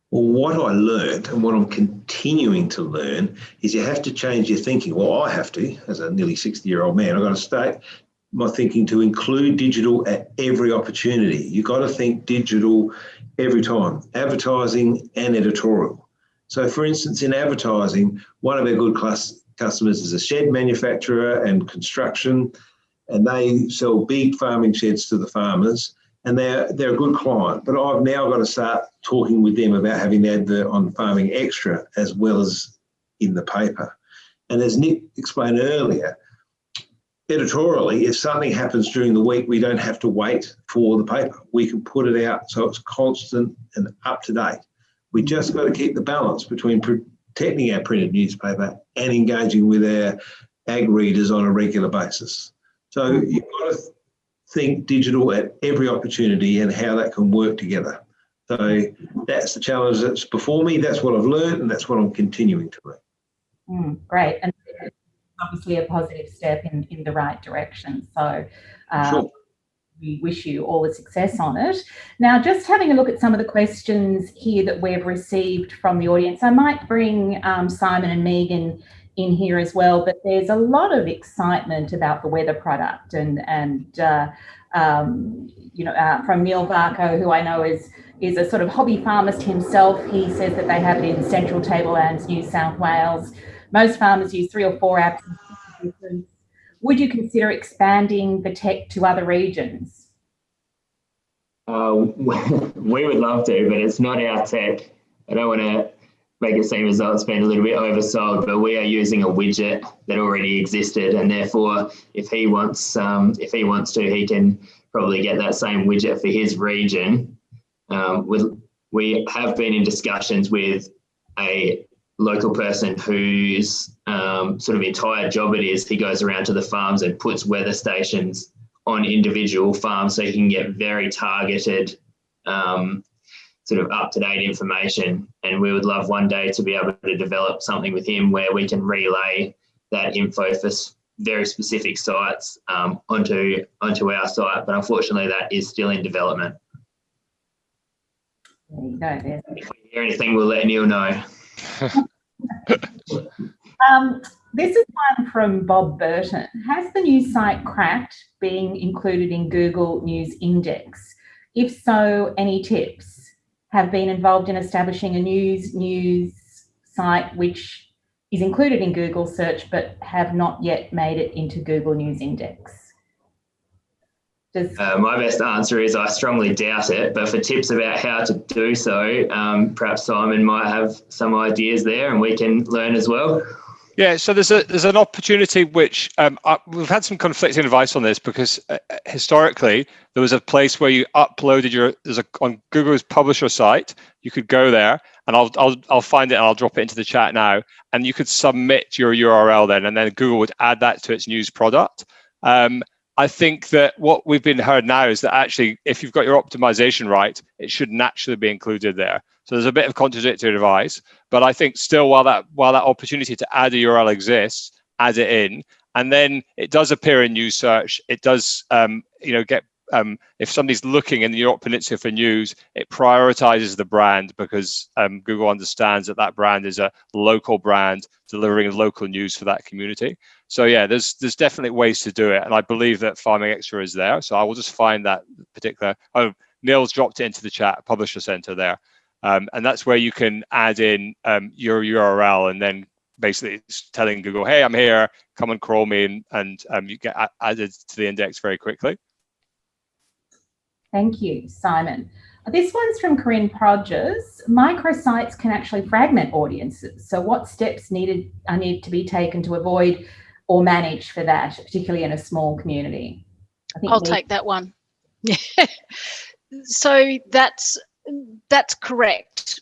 Well, what I learned and what I'm continuing to learn is you have to change your thinking. Well, I have to, as a nearly 60-year-old man, I've got to start my thinking to include digital at every opportunity. You've got to think digital every time, advertising and editorial. So, for instance, in advertising, one of our good customers is a shed manufacturer and construction, and they sell big farming sheds to the farmers. And they're a good client, but I've now got to start talking with them about having the advert on Farming Extra as well as in the paper. And as Nick explained earlier, editorially, if something happens during the week, we don't have to wait for the paper. We can put it out so it's constant and up to date. We just got to keep the balance between protecting our printed newspaper and engaging with our ag readers on a regular basis. So you've got to think digital at every opportunity and how that can work together. So that's the challenge that's before me. That's what I've learned, and that's what I'm continuing to learn. Great. And it's obviously a positive step in the right direction. So Sure. We wish you all the success on it. Now, just having a look at some of the questions here that we've received from the audience, I might bring Simon and Megan in here as well, but there's a lot of excitement about the weather product and from Neil Varco, who I know is a sort of hobby farmist himself. He says that they have it in Central Tablelands, New South Wales. Most farmers use 3 or 4 apps. Would you consider expanding the tech to other regions? We would love to, but it's not our tech. I don't want to make it seem as though it's been a little bit oversold, but we are using a widget that already existed, and therefore, if he wants to, he can probably get that same widget for his region. We have been in discussions with a local person whose sort of entire job it is, he goes around to the farms and puts weather stations on individual farms so he can get very targeted sort of up-to-date information. And we would love one day to be able to develop something with him where we can relay that info for very specific sites onto our site. But unfortunately, that is still in development. There you go. There. If we hear anything, we'll let Neil know. This is one from Bob Burton. Has the new site cracked being included in Google News Index? If so, any tips? Have been involved in establishing a news site which is included in Google search but have not yet made it into Google News Index. My best answer is I strongly doubt it, but for tips about how to do so, perhaps Simon might have some ideas there and we can learn as well. Yeah, so there's an opportunity which we've had some conflicting advice on this, because historically there was a place where you uploaded on Google's publisher site. You could go there, and I'll find it and I'll drop it into the chat now, and you could submit your URL then, and then Google would add that to its news product. I think that what we've been heard now is that actually, if you've got your optimization right, it should naturally be included there. So there's a bit of contradictory advice, but I think still, while that opportunity to add a URL exists, add it in, and then it does appear in news search. It does, get if somebody's looking in the Yorke Peninsula for news, it prioritizes the brand, because Google understands that brand is a local brand delivering local news for that community. So yeah, there's definitely ways to do it, and I believe that Farming Extra is there. So I will just find that particular. Oh, Neil's dropped it into the chat, Publisher Center there. And that's where you can add in your URL, and then basically it's telling Google, hey, I'm here, come and crawl me, and you get added to the index very quickly. Thank you, Simon. This one's from Corinne Prodgers. Microsites can actually fragment audiences. So what steps need to be taken to avoid or manage for that, particularly in a small community? I'll take that one. So that's correct,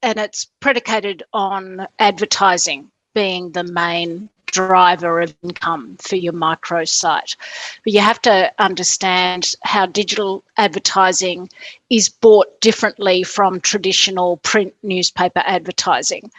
and it's predicated on advertising being the main driver of income for your microsite. But you have to understand how digital advertising is bought differently from traditional print newspaper advertising,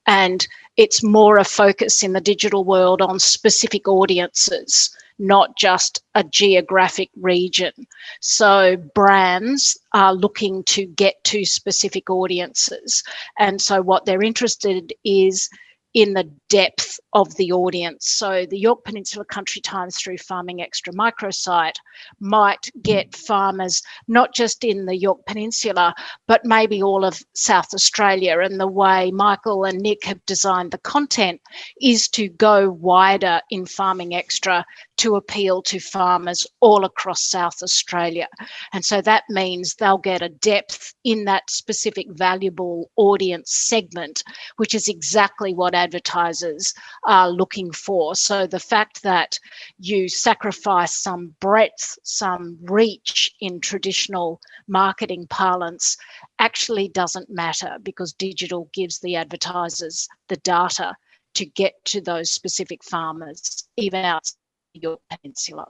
and it's more a focus in the digital world on specific audiences, not just a geographic region. So brands are looking to get to specific audiences. And so what they're interested is in the depth of the audience. So the Yorke Peninsula Country Times through Farming Extra microsite might get farmers not just in the Yorke Peninsula, but maybe all of South Australia. And the way Michael and Nick have designed the content is to go wider in Farming Extra to appeal to farmers all across South Australia. And so that means they'll get a depth in that specific valuable audience segment, which is exactly what advertisers are looking for. So the fact that you sacrifice some breadth, some reach in traditional marketing parlance actually doesn't matter, because digital gives the advertisers the data to get to those specific farmers, even outside your peninsula.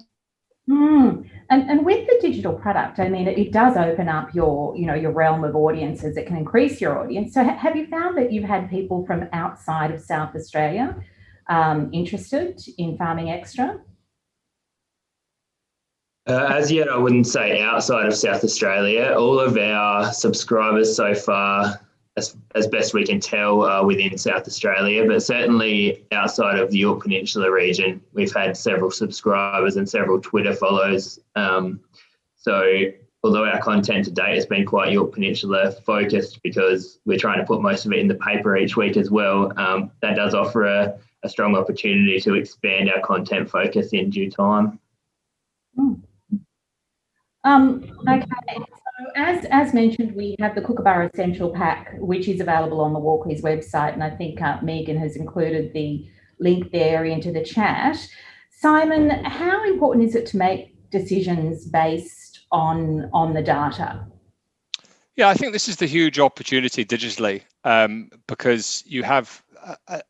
And with the digital product, I mean, it does open up your realm of audiences. It can increase your audience. So have you found that you've had people from outside of South Australia interested in Farming Extra? As yet, I wouldn't say outside of South Australia. All of our subscribers so far, as best we can tell, are within South Australia, but certainly outside of the Yorke Peninsula region, we've had several subscribers and several Twitter follows. So although our content to date has been quite Yorke Peninsula focused, because we're trying to put most of it in the paper each week as well, that does offer a strong opportunity to expand our content focus in due time. Okay, so as mentioned, we have the Kookaburra Essential Pack, which is available on the Walkley's website, and I think Megan has included the link there into the chat. Simon, how important is it to make decisions based on the data? Yeah, I think this is the huge opportunity digitally, because you have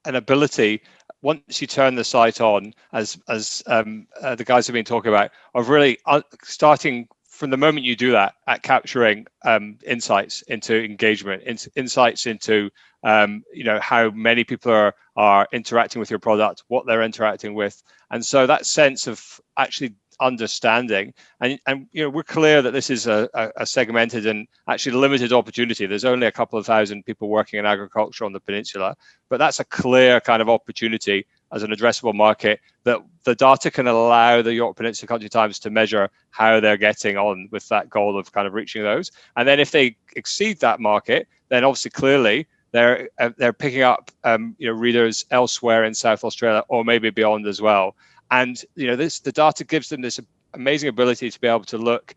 an ability, once you turn the site on, as the guys have been talking about, of really starting from the moment you do that at capturing insights into engagement, insights into how many people are interacting with your product, what they're interacting with, and so that sense of actually understanding, and we're clear that this is a segmented and actually limited opportunity. There's only a couple of thousand people working in agriculture on the peninsula, but that's a clear kind of opportunity as an addressable market that the data can allow the Yorke Peninsula Country Times to measure how they're getting on with that goal of kind of reaching those. And then if they exceed that market, then obviously clearly they're picking up readers elsewhere in South Australia or maybe beyond as well. And the data gives them this amazing ability to be able to look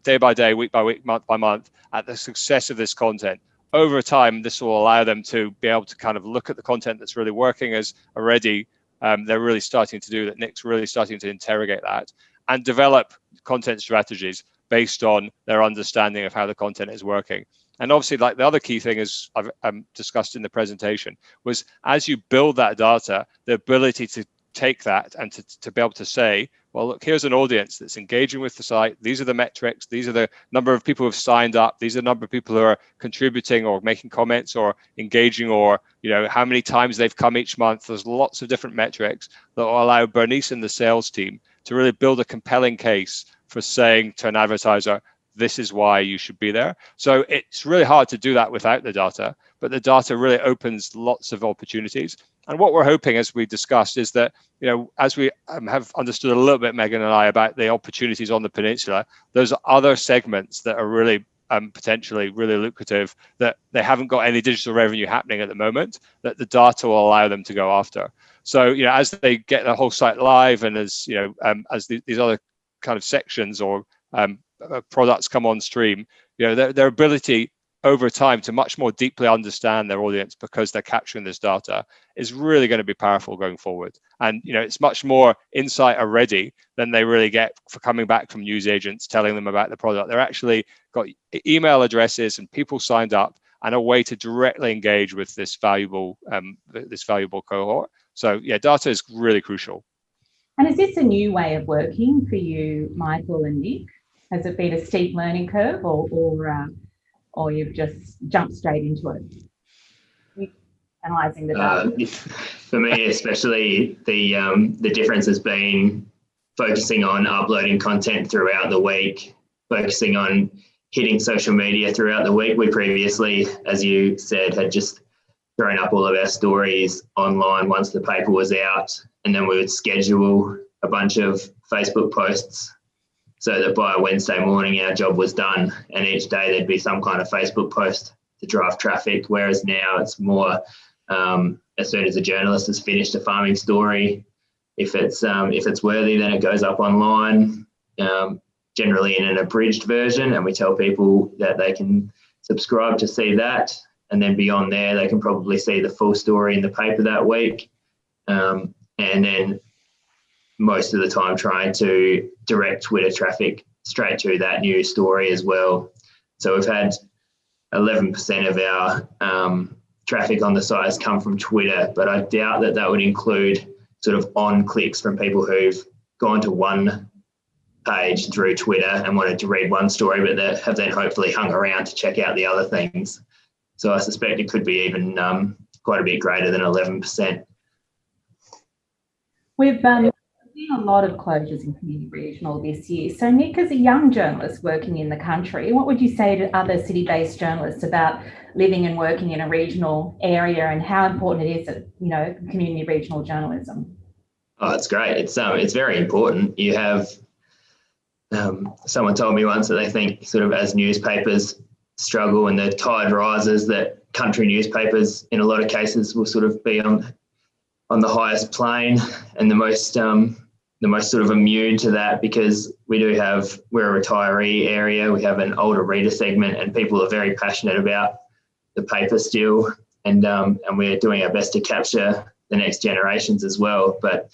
day by day, week by week, month by month at the success of this content. Over time, this will allow them to be able to kind of look at the content that's really working, as already they're really starting to do that. Nick's really starting to interrogate that and develop content strategies based on their understanding of how the content is working. And obviously, like the other key thing, as I've discussed in the presentation, was as you build that data, the ability to take that and to be able to say, well, look, here's an audience that's engaging with the site. These are the metrics. These are the number of people who've signed up. These are the number of people who are contributing or making comments or engaging, or how many times they've come each month. There's lots of different metrics that will allow Bernice and the sales team to really build a compelling case for saying to an advertiser, this is why you should be there. So it's really hard to do that without the data, but the data really opens lots of opportunities. And what we're hoping, as we discussed, is that, as we have understood a little bit, Megan and I, about the opportunities on the peninsula, those are other segments that are really potentially really lucrative, that they haven't got any digital revenue happening at the moment, that the data will allow them to go after. So, as they get the whole site live, and as these other kind of sections or products come on stream, their ability over time to much more deeply understand their audience, because they're capturing this data, is really going to be powerful going forward. And it's much more insight already than they really get for coming back from news agents telling them about the product. They're actually got email addresses and people signed up, and a way to directly engage with this valuable cohort. So yeah, data is really crucial. And is this a new way of working for you, Michael and Nick? Has it been a steep learning curve, or you've just jumped straight into it? Analysing the data. For me, especially, the difference has been focusing on uploading content throughout the week, focusing on hitting social media throughout the week. We previously, as you said, had just thrown up all of our stories online once the paper was out, and then we would schedule a bunch of Facebook posts so that by Wednesday morning our job was done, and each day there'd be some kind of Facebook post to drive traffic. Whereas now it's more, as soon as a journalist has finished a farming story, if it's worthy, then it goes up online, generally in an abridged version, and we tell people that they can subscribe to see that, and then beyond there they can probably see the full story in the paper that week, and then most of the time trying to direct Twitter traffic straight to that news story as well. So we've had 11% of our traffic on the site has come from Twitter, but I doubt that would include sort of on clicks from people who've gone to one page through Twitter and wanted to read one story, but that have then hopefully hung around to check out the other things. So I suspect it could be even quite a bit greater than 11%. We've seen a lot of closures in community regional this year. So Nick, as a young journalist working in the country, what would you say to other city-based journalists about living and working in a regional area, and how important it is, community regional journalism? Oh, it's great. It's very important. You have someone told me once that they think sort of as newspapers struggle and the tide rises, that country newspapers in a lot of cases will sort of be on the highest plane and the most sort of immune to that, because we're a retiree area, we have an older reader segment, and people are very passionate about the paper still, and we're doing our best to capture the next generations as well. But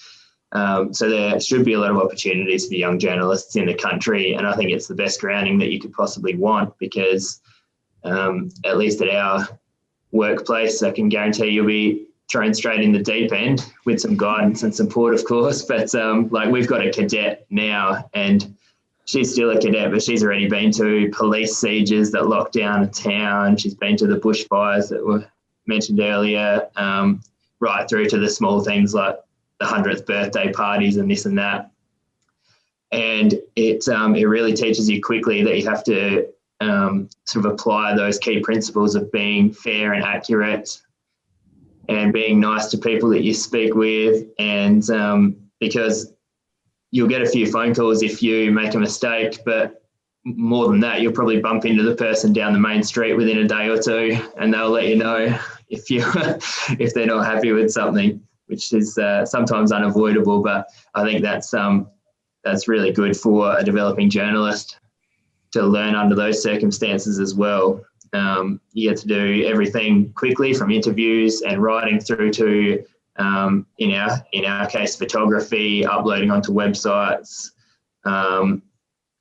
so there should be a lot of opportunities for young journalists in the country, and I think it's the best grounding that you could possibly want, because at least at our workplace, I can guarantee you'll be thrown straight in the deep end with some guidance and support, of course. But like, we've got a cadet now, and she's still a cadet, but she's already been to police sieges that locked down a town. She's been to the bushfires that were mentioned earlier, right through to the small things like the 100th birthday parties and this and that. And it really teaches you quickly that you have to sort of apply those key principles of being fair and accurate and being nice to people that you speak with. And because you'll get a few phone calls if you make a mistake, but more than that, you'll probably bump into the person down the main street within a day or two, and they'll let you know if they're not happy with something, which is sometimes unavoidable. But I think that's really good for a developing journalist to learn under those circumstances as well. You get to do everything quickly, from interviews and writing through to, in our case, photography, uploading onto websites.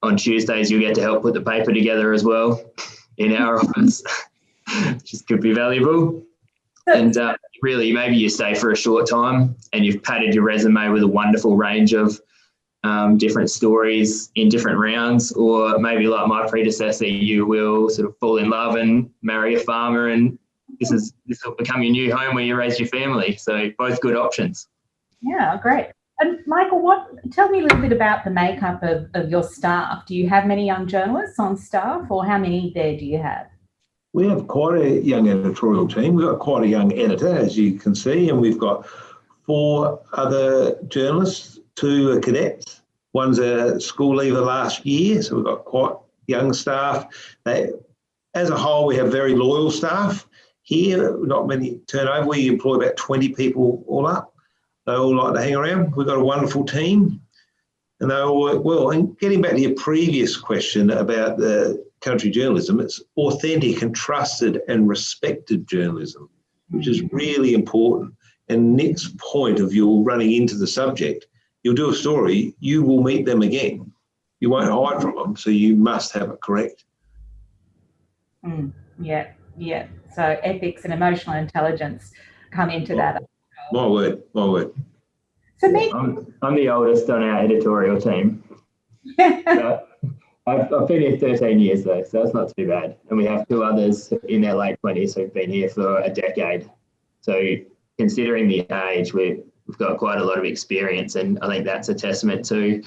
On Tuesdays, you get to help put the paper together as well in our office, which could be valuable. And really, maybe you stay for a short time and you've padded your resume with a wonderful range of different stories in different rounds, or maybe like my predecessor, you will sort of fall in love and marry a farmer, and this will become your new home where you raise your family. So both good options. Yeah, great. And Michael, tell me a little bit about the makeup of your staff. Do you have many young journalists on staff, or how many there do you have? We have quite a young editorial team. We've got quite a young editor, as you can see, and we've got 4 other journalists, 2 are cadets. One's a school leaver last year, so we've got quite young staff. As a whole, we have very loyal staff here, not many turnover. We employ about 20 people all up. They all like to hang around. We've got a wonderful team, and they all work well. And getting back to your previous question about the country journalism, it's authentic and trusted and respected journalism, which is really important. And Nick's point of you running into the subject, you'll do a story, you will meet them again. You won't hide from them, so you must have it correct. Yeah. So ethics and emotional intelligence come into that. My word. So me, I'm the oldest on our editorial team. So I've been here 13 years though, so that's not too bad. And we have 2 others in their late 20s who've been here for a decade. So considering the age, we've got quite a lot of experience, and I think that's a testament to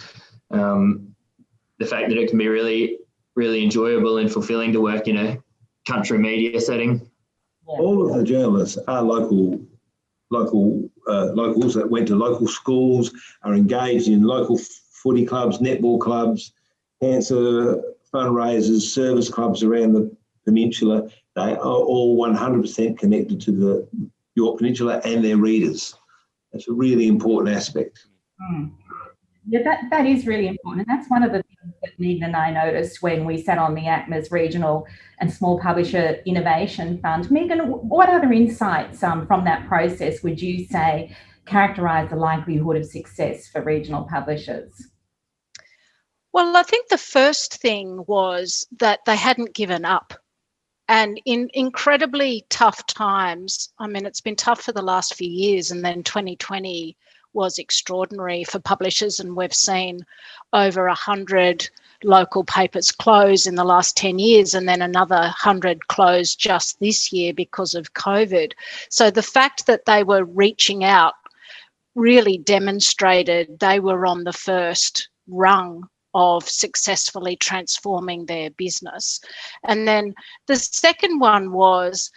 the fact that it can be really, really enjoyable and fulfilling to work in a country media setting. All of the journalists are locals that went to local schools, are engaged in local footy clubs, netball clubs, cancer fundraisers, service clubs around the peninsula. They are all 100% connected to the Yorke Peninsula and their readers. That's a really important aspect. Yeah, that is really important. And that's one of the things that Negan and I noticed when we sat on the ACMA's Regional and Small Publisher Innovation Fund. Megan, what other insights from that process would you say characterise the likelihood of success for regional publishers? Well, I think the first thing was that they hadn't given up. And in incredibly tough times, I mean, it's been tough for the last few years, and then 2020 was extraordinary for publishers, and we've seen over 100 local papers close in the last 10 years, and then another 100 close just this year because of COVID. So the fact that they were reaching out really demonstrated they were on the first rung of successfully transforming their business. And then the second one was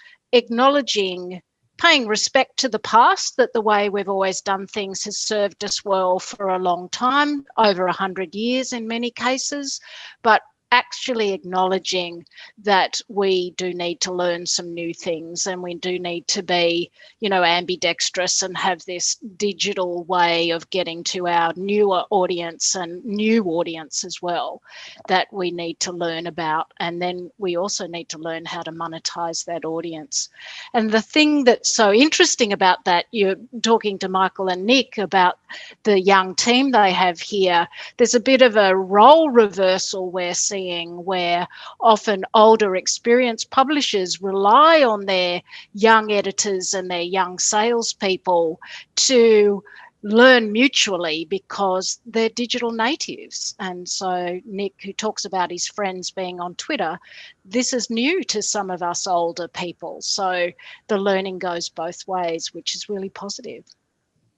paying respect to the past, that the way we've always done things has served us well for a long time, over 100 years in many cases, but actually acknowledging that we do need to learn some new things, and we do need to be, ambidextrous and have this digital way of getting to our newer audience and new audience as well that we need to learn about. And then we also need to learn how to monetize that audience. And the thing that's so interesting about that, you're talking to Michael and Nick about the young team they have here, there's a bit of a role reversal we're seeing, where often older experienced publishers rely on their young editors and their young salespeople to learn mutually because they're digital natives. And so Nick, who talks about his friends being on Twitter, this is new to some of us older people. So the learning goes both ways, which is really positive.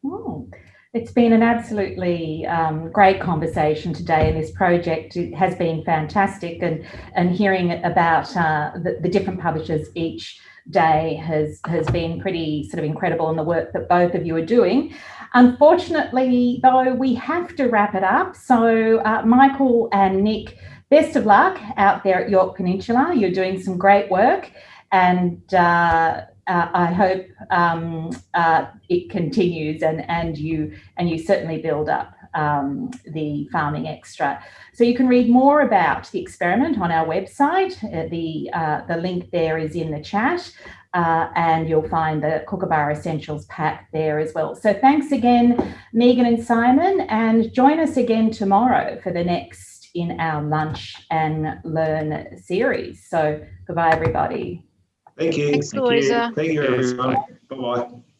Oh, it's been an absolutely great conversation today, and this project has been fantastic, and hearing about the different publishers each day has been pretty sort of incredible in the work that both of you are doing. Unfortunately, though, we have to wrap it up. So Michael and Nick, best of luck out there at Yorke Peninsula. You're doing some great work, and I hope it continues, and you certainly build up the Farming Extra. So you can read more about the experiment on our website. The link there is in the chat, and you'll find the Kookaburra Essentials pack there as well. So thanks again, Megan and Simon, and join us again tomorrow for the next in our Lunch and Learn series. So goodbye, everybody. Thank you. Thanks, Louisa. Thank you, everyone. Bye-bye.